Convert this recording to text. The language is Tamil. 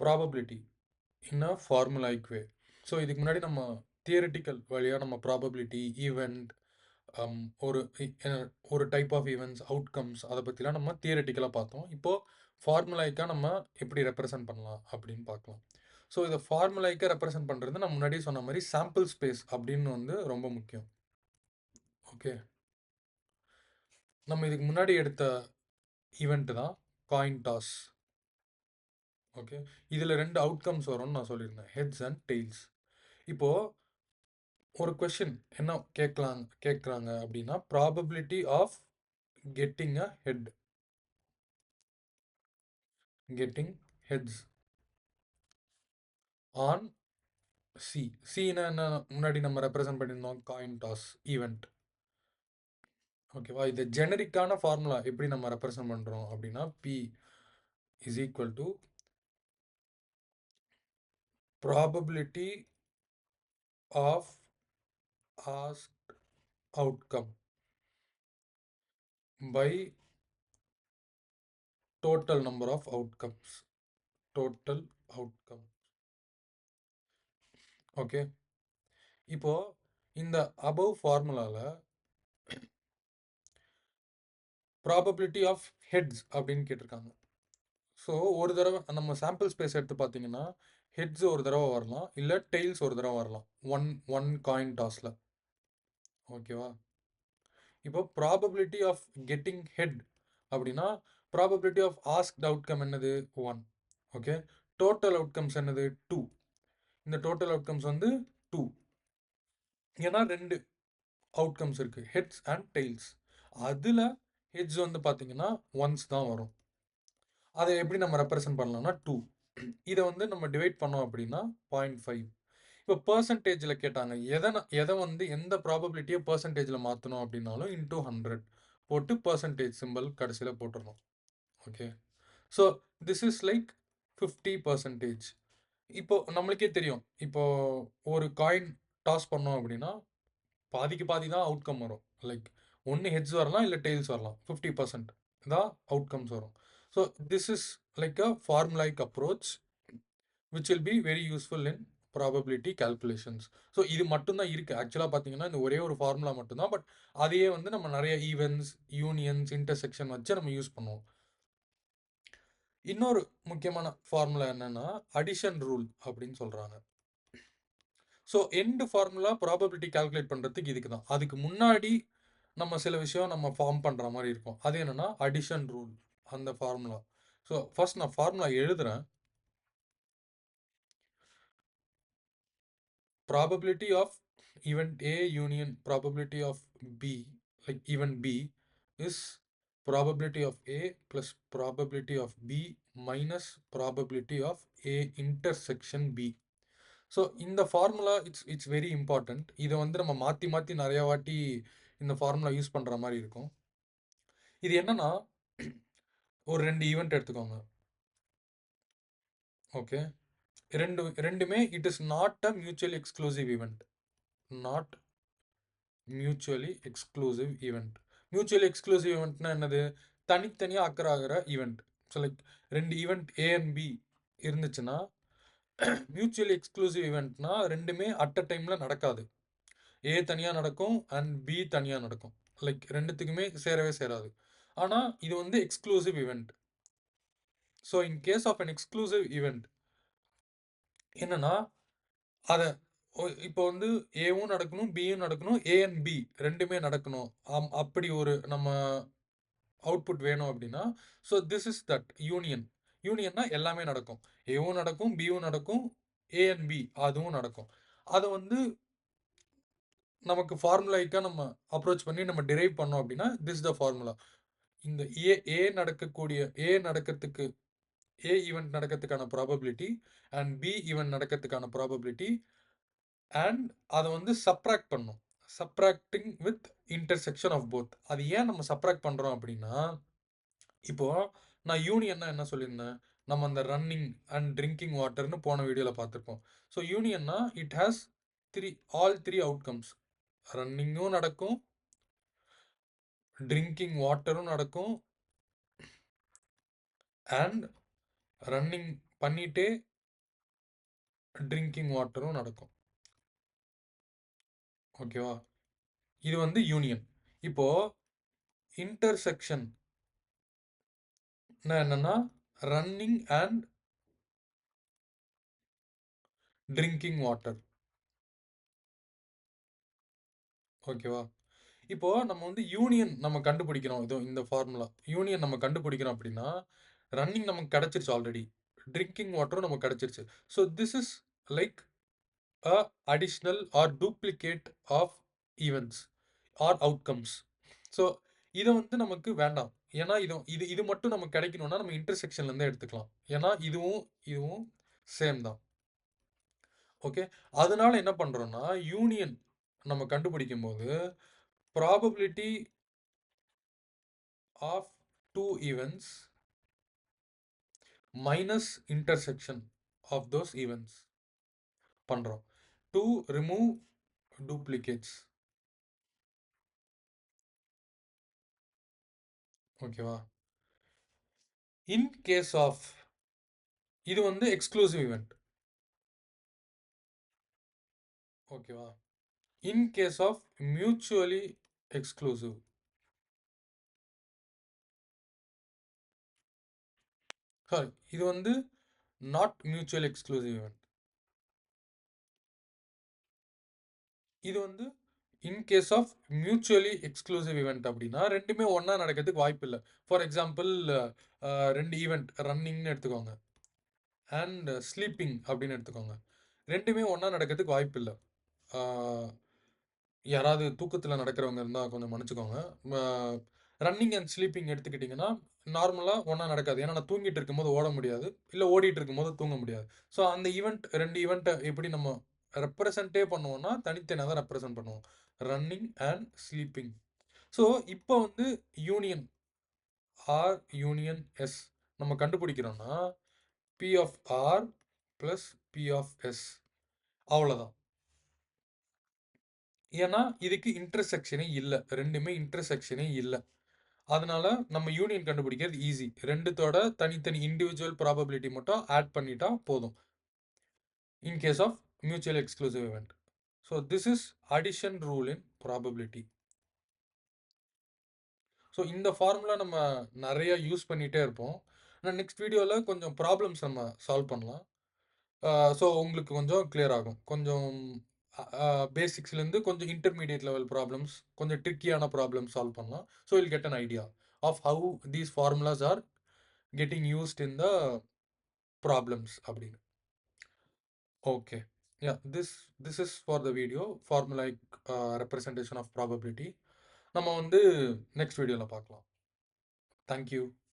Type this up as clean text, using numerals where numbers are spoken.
ப்ராபபிலிட்டி இன் அ ஃபார்முலாயிக் வே. ஸோ இதுக்கு முன்னாடி நம்ம தியரிட்டிக்கல் வழியாக நம்ம ப்ராபபிலிட்டி ஈவெண்ட் ஒரு ஒரு டைப் ஆஃப் ஈவெண்ட்ஸ் அவுட்கம்ஸ் அதை பற்றிலாம் நம்ம தியரிட்டிக்கலாக பார்த்தோம். இப்போது ஃபார்முலாய்க்காக நம்ம எப்படி ரெப்ரசன்ட் பண்ணலாம் அப்படின்னு பார்க்கலாம். ஸோ இதை ஃபார்முலாய்க்காக ரெப்ரசன்ட் பண்ணுறது நம்ம முன்னாடி சொன்ன மாதிரி சாம்பிள் ஸ்பேஸ் அப்படின்னு வந்து ரொம்ப முக்கியம். ஓகே, நம்ம இதுக்கு முன்னாடி எடுத்த ஈவெண்ட் தான் காயின் டாஸ். ஓகே, இதில் 2 அவுட்கம்ஸ் வரும்னு நான் சொல்லியிருந்தேன், ஹெட்ஸ் அண்ட் டெய்ல்ஸ். இப்போது ஒரு கொஷின் என்ன கேட்குறாங்க அப்படின்னா, probability of getting a head, getting heads on C. சின்னா என்ன, முன்னாடி நம்ம ரெப்ரசன்ட் பண்ணியிருந்தோம் காயின் டாஸ் ஈவெண்ட். ஓகேவா, இது ஜெனரிக்கான ஃபார்முலா எப்படி நம்ம ரெப்ரசன்ட் பண்ணுறோம் அப்படின்னா, P is equal to probability of asked outcome by total number of outcomes. Total outcome. Okay, இப்போ இந்த above ஃபார்முலால ப்ராபபிலிட்டி ஆஃப் ஹெட்ஸ் அப்படின்னு கேட்டிருக்காங்க. ஸோ ஒரு தடவை நம்ம சாம்பிள் ஸ்பேஸ் எடுத்து பார்த்தீங்கன்னா ஹெட்ஸ் ஒரு தடவை வரலாம், இல்லை டெய்ல்ஸ் ஒரு தடவை வரலாம் ஒன் காயின் டாஸில். ஓகேவா, இப்போ ப்ராபபிலிட்டி ஆஃப் கெட்டிங் ஹெட் அப்படின்னா ப்ராபபிலிட்டி ஆஃப் ஆஸ்க்ட் அவுட்கம் என்னது 1. ஓகே, டோட்டல் அவுட்கம்ஸ் என்னது 2. இந்த டோட்டல் அவுட்கம்ஸ் வந்து 2. ஏன்னா 2 அவுட்கம்ஸ் இருக்கு, ஹெட்ஸ் அண்ட் டெய்ல்ஸ். அதில் ஹெட்ஸ் வந்து பார்த்தீங்கன்னா ஒன்ஸ் தான் வரும். அதை எப்படி நம்ம ரெப்ரசன்ட் பண்ணலாம்னா 2. இதை வந்து நம்ம டிவைட் பண்ணோம் அப்படின்னா 0.5. இப்போ பர்சன்டேஜில் கேட்டாங்க, எதை வந்து எந்த ப்ராபபிலிட்டியை பர்சன்டேஜில் மாற்றணும் அப்படின்னாலும் இன்டூ 100 போட்டு பர்சன்டேஜ் சிம்பிள் கடைசியில் போட்டுடணும். Okay, so this is like 50%. இப்போ நம்மளுக்கே தெரியும், இப்போ ஒரு காயின் டாஸ் பண்ணோம் அப்படின்னா பாதிக்கு பாதி தான் அவுட்கம் வரும். லைக் ஒன்று ஹெட்ஸ் வரலாம், இல்லை டெய்ல்ஸ் வரலாம். 50% தான் அவுட்கம்ஸ் வரும். So this is like a formulaic approach which will be very useful in probability calculations. So இது மட்டும்தான் இருக்குது ஆக்சுவலாக பார்த்தீங்கன்னா, இந்த ஒரே ஒரு ஃபார்முலா மட்டும்தான். பட் அதையே வந்து நம்ம நிறைய ஈவெண்ட்ஸ், யூனியன்ஸ், இன்டர்செக்ஷன் வச்சு நம்ம யூஸ் பண்ணுவோம். இன்னொரு முக்கியமான ஃபார்முலா என்னன்னா அடிஷன் ரூல் அப்படின்னு சொல்கிறாங்க. So end formula probability calculate பண்ணுறதுக்கு இதுக்கு தான். அதுக்கு முன்னாடி நம்ம சில விஷயம் நம்ம ஃபார்ம் பண்ணுற மாதிரி இருக்கும். அது என்னென்னா அடிஷன் ரூல், அந்த ஃபார்முலா. ஸோ ஃபர்ஸ்ட் நான் ஃபார்முலா எழுதுகிறேன். Probability of event A union probability of B, like event B, is probability of A plus probability of B minus probability of A intersection B. So இந்த ஃபார்முலா இட்ஸ் வெரி இம்பார்ட்டண்ட். இதை வந்து நம்ம மாற்றி மாற்றி நிறையா வாட்டி இந்த ஃபார்முலா யூஸ் பண்ணுற மாதிரி இருக்கும். இது என்னன்னா, ஒரு 2 ஈவெண்ட் எடுத்துக்கோங்க. ஓகே, ரெண்டுமே it is not a mutually exclusive event. Not mutually exclusive event. Mutually exclusive ஈவெண்ட்னா என்னது, தனித்தனியாக அக்கர் ஆகிற event. So like 2 event A and B இருந்துச்சுன்னா, மியூச்சுவலி எக்ஸ்க்ளூசிவ் ஈவெண்ட்னா ரெண்டுமே அட் அ டைமில் நடக்காது. ஏ தனியாக நடக்கும் அண்ட் பி தனியாக நடக்கும். லைக் ரெண்டுத்துக்குமே சேரவே சேராது. ஆனால் இது வந்து exclusive event. So in case of an exclusive event என்னன்னா, அதை இப்போ வந்து ஏவும் நடக்கணும், பியும் நடக்கணும், ஏ அண்ட் பி ரெண்டுமே நடக்கணும். அப்படி ஒரு நம்ம அவுட்புட் வேணும் அப்படின்னா, so this is that union. யூனியன்னா எல்லாமே நடக்கும், ஏவும் நடக்கும், பியும் நடக்கும், ஏ அண்ட் பி அதுவும் நடக்கும். அதை வந்து நமக்கு ஃபார்முலாய்க்காக நம்ம அப்ரோச் பண்ணி நம்ம டிரைவ் பண்ணோம் அப்படின்னா திஸ் த ஃபார்முலா. இந்த ஏ நடக்கக்கூடிய நடக்கிறதுக்கு ஏ ஈவெண்ட் நடக்கிறதுக்கான ப்ராபபிலிட்டி அண்ட் பி ஈவெண்ட் நடக்கிறதுக்கான ப்ராபபிலிட்டி அண்ட் அதை வந்து சப்ராக்ட் பண்ணும். Subtracting with intersection of both. அது ஏன் நம்ம சப்ராக்ட் பண்ணுறோம் அப்படின்னா, இப்போ நான் யூனியன்னா என்ன சொல்லியிருந்தேன், நம்ம அந்த ரன்னிங் அண்ட் ட்ரிங்கிங் வாட்டர்னு போன வீடியோவில் பார்த்துருப்போம். ஸோ யூனியன்னா it has all three outcomes. ரன்னிங்கும் நடக்கும், ட்ரிங்கிங் வாட்டரும் நடக்கும், அண்ட் ரன்னிங் பண்ணிட்டே ட்ரிங்கிங் வாட்டரும் நடக்கும். ஓகேவா? இது வந்து யூனியன். இப்போ இன்டர்செக்ஷன் என்னன்னா ரன்னிங் அண்ட் ட்ரிங்கிங் வாட்டர். ஓகேவா? இப்போ நம்ம வந்து யூனியன் நம்ம கண்டுபிடிக்கிறோம். இதோ இந்த ஃபார்முலா. யூனியன் நம்ம கண்டுபிடிக்கிறோம் அப்படின்னா, ரன்னிங் நமக்கு கிடைச்சிருச்சு ஆல்ரெடி. ட்ரிங்கிங் வாட்டரும் நமக்கு கிடைச்சிருச்சு. So this is like a additional or duplicate of events or outcomes. So இத வந்து நமக்கு வேண்டாம். ஏன்னா இது இது இது மட்டும் நமக்கு கிடைக்கணும்னா நம்ம இன்டர்செக்ஷன்ல இருந்து எடுத்துக்கலாம். ஏன்னா இதுவும் இதுவும் சேம் தான். ஓகே. அதனால என்ன பண்றோம்னா, யூனியன் நம்ம கண்டுபிடிக்கும்போது probability of 2 events minus intersection of those events பண்றோம். to remove duplicates. ஓகேவா? இன் கேஸ் ஆஃப் இது வந்து எக்ஸ்க்ளூசிவ் ஈவென்ட். ஓகேவா? In case of mutually exclusive. Sorry, இது வந்து நாட் மியூச்சுவல் எக்ஸ்க்ளூசிவ் ஈவென்ட். இது வந்து in case of mutually exclusive event அப்படின்னா ரெண்டுமே ஒன்றா நடக்கிறதுக்கு வாய்ப்பு இல்லை. ஃபார் எக்ஸாம்பிள் ரெண்டு ஈவெண்ட் ரன்னிங்னு எடுத்துக்கோங்க அண்ட் ஸ்லீப்பிங் அப்படின்னு எடுத்துக்கோங்க. ரெண்டுமே ஒன்றா நடக்கிறதுக்கு வாய்ப்பு இல்லை. யாராவது தூக்கத்தில் நடக்கிறவங்க இருந்தால் கொஞ்சம் மன்னிச்சுக்கோங்க. ரன்னிங் அண்ட் ஸ்லீப்பிங் எடுத்துக்கிட்டிங்கன்னா நார்மலாக ஒன்றா நடக்காது. ஏன்னா நான் தூங்கிட்டு இருக்கும்போது ஓட முடியாது, இல்லை ஓடிட்டு இருக்கும்போது தூங்க முடியாது. ஸோ அந்த ஈவெண்ட் ரெண்டு ஈவெண்ட்டை எப்படி நம்ம ரெப்ரசன்ட்டே பண்ணுவோம்னா தனித்தனியாக தான் ரெப்ரசன்ட் பண்ணுவோம். Running and sleeping. ஸோ இப்போ வந்து யூனியன் ஆர் யூனியன் எஸ் நம்ம கண்டுபிடிக்கிறோம்னா P of R plus P of S. அவ்வளோதான். ஏன்னா இதுக்கு இன்டர்செக்ஷனே இல்லை, ரெண்டுமே இன்டர்செக்ஷனே இல்லை. அதனால நம்ம யூனியன் கண்டுபிடிக்கிறது ஈஸி. ரெண்டுத்தோட தனித்தனி இண்டிவிஜுவல் ப்ராபபிலிட்டி மட்டும் ஆட் பண்ணிட்டா போதும். In case of mutual exclusive event. So this is addition rule in probability. So இந்த ஃபார்முலா நம்ம நிறைய யூஸ் பண்ணிகிட்டே இருப்போம். ஆனால் நெக்ஸ்ட் வீடியோவில் கொஞ்சம் ப்ராப்ளம்ஸ் நம்ம சால்வ் பண்ணலாம். ஸோ உங்களுக்கு கொஞ்சம் கிளியர் ஆகும். கொஞ்சம் பேசிக்ஸ்லேருந்து கொஞ்சம் இன்டர்மீடியட் லெவல் ப்ராப்ளம்ஸ், கொஞ்சம் ட்ரிக்கியான ப்ராப்ளம்ஸ் சால்வ் பண்ணலாம். So will get an idea of how these formulas are getting used in the problems அப்படின்னு. Okay. Yeah, this is for the video formulaic representation of probability. நம்ம வந்து நெக்ஸ்ட் வீடியோவில் பார்க்கலாம். தேங்க்யூ.